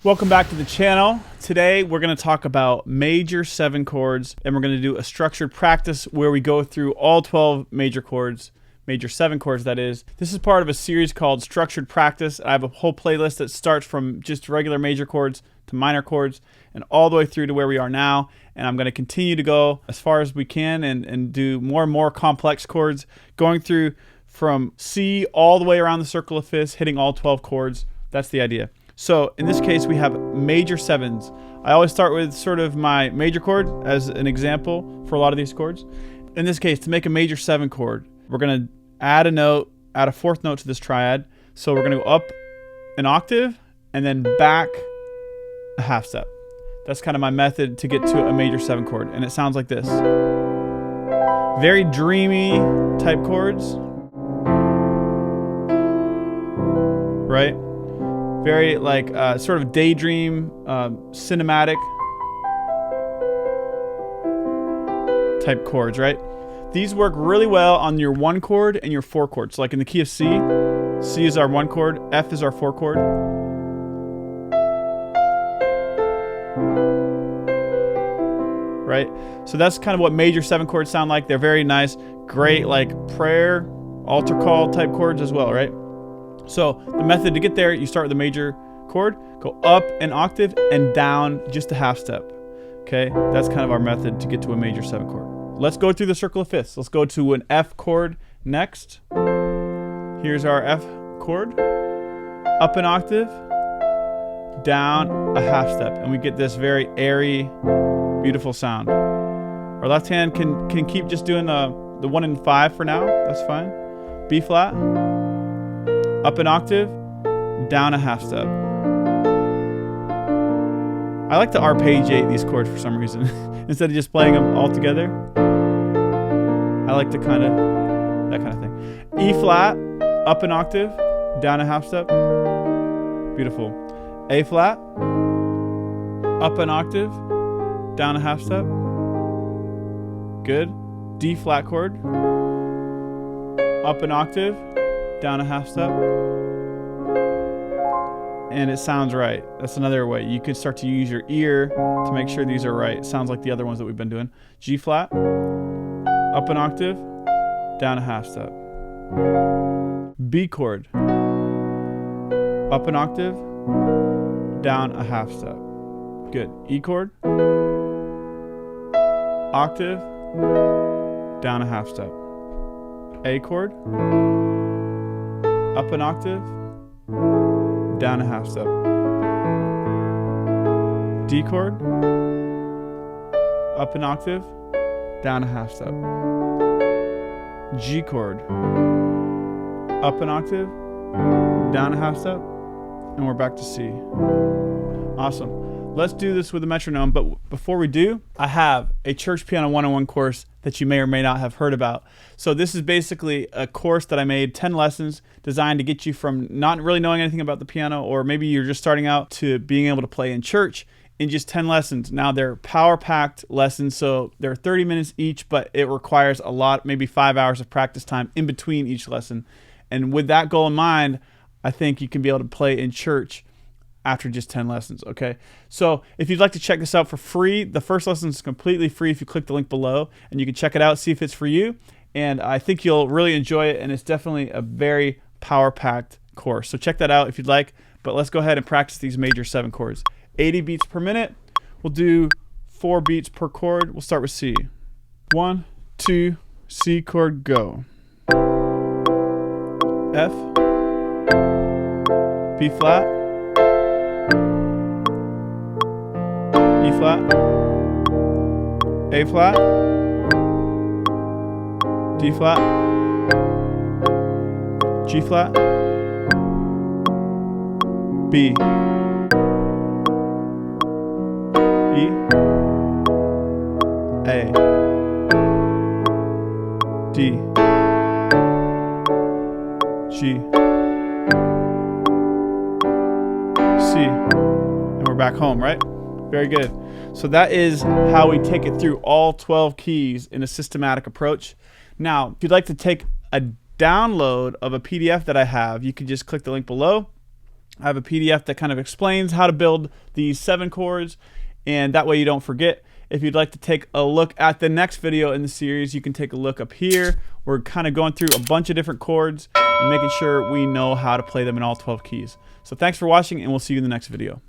Welcome back to the channel. Today we're going to talk about major 7 chords, and we're going to do a structured practice where we go through all 12 major chords, major 7 chords that is. This is part of a series called Structured Practice. I have a whole playlist that starts from just regular major chords to minor chords and all the way through to where we are now. And I'm going to continue to go as far as we can and do more and more complex chords, going through from C all the way around the circle of fifths, hitting all 12 chords. That's the idea. So in this case, we have major 7s. I always start with sort of my major chord as an example for a lot of these chords. In this case, to make a major 7 chord, we're going to add a note, add a 4th note to this triad. So we're going to go up an octave and then back a half step. That's kind of my method to get to a major 7 chord. And it sounds like this. Very dreamy type chords. Right? Very like sort of daydream, cinematic type chords, right? These work really well on your 1 chord and your 4 chords. So like in the key of C, C is our 1 chord, F is our 4 chord. Right? So that's kind of what major 7 chords sound like. They're very nice, great like prayer, altar call type chords as well, right? So the method to get there, you start with the major chord, go up an octave and down just a half step. Okay, that's kind of our method to get to a major 7 chord. Let's go through the circle of fifths. Let's go to an F chord next. Here's our F chord. Up an octave, down a half step, and we get this very airy, beautiful sound. Our left hand can keep just doing the 1 and 5 for now. That's fine. B flat. Up an octave, down a half step. I like to arpeggiate these chords for some reason. Instead of just playing them all together. I like to that kind of thing. E flat, up an octave, down a half step. Beautiful. A flat, up an octave, down a half step. Good. D flat chord, up an octave, down a half step, and it sounds right. That's another way you could start to use your ear to make sure these are right. It sounds like the other ones that we've been doing. G flat, up an octave, down a half step. B chord, up an octave, down a half step. Good. E chord, octave, down a half step. A chord, up an octave, down a half step. D chord, up an octave, down a half step. G chord, up an octave, down a half step, and we're back to C. Awesome. Let's do this with a metronome, but before we do, I have a church piano 101 course that you may or may not have heard about. So this is basically a course that I made, 10 lessons designed to get you from not really knowing anything about the piano, or maybe you're just starting out, to being able to play in church in just 10 lessons. Now they're power-packed lessons, so they're 30 minutes each, but it requires a lot, maybe 5 hours of practice time in between each lesson. And with that goal in mind, I think you can be able to play in church after just 10 lessons, okay? So if you'd like to check this out for free, the first lesson is completely free if you click the link below, and you can check it out, see if it's for you. And I think you'll really enjoy it, and it's definitely a very power-packed course. So check that out if you'd like, but let's go ahead and practice these major 7 chords. 80 beats per minute. We'll do 4 beats per chord. We'll start with C. 1, 2, C chord, go. F, B flat, E flat, A flat, D flat, G flat, B, E, A, D, G, C, and we're back home, right? Very good. So that is how we take it through all 12 keys in a systematic approach. Now, if you'd like to take a download of a PDF that I have, you can just click the link below. I have a PDF that kind of explains how to build these 7 chords, and that way you don't forget. If you'd like to take a look at the next video in the series, you can take a look up here. We're kind of going through a bunch of different chords and making sure we know how to play them in all 12 keys. So thanks for watching, and we'll see you in the next video.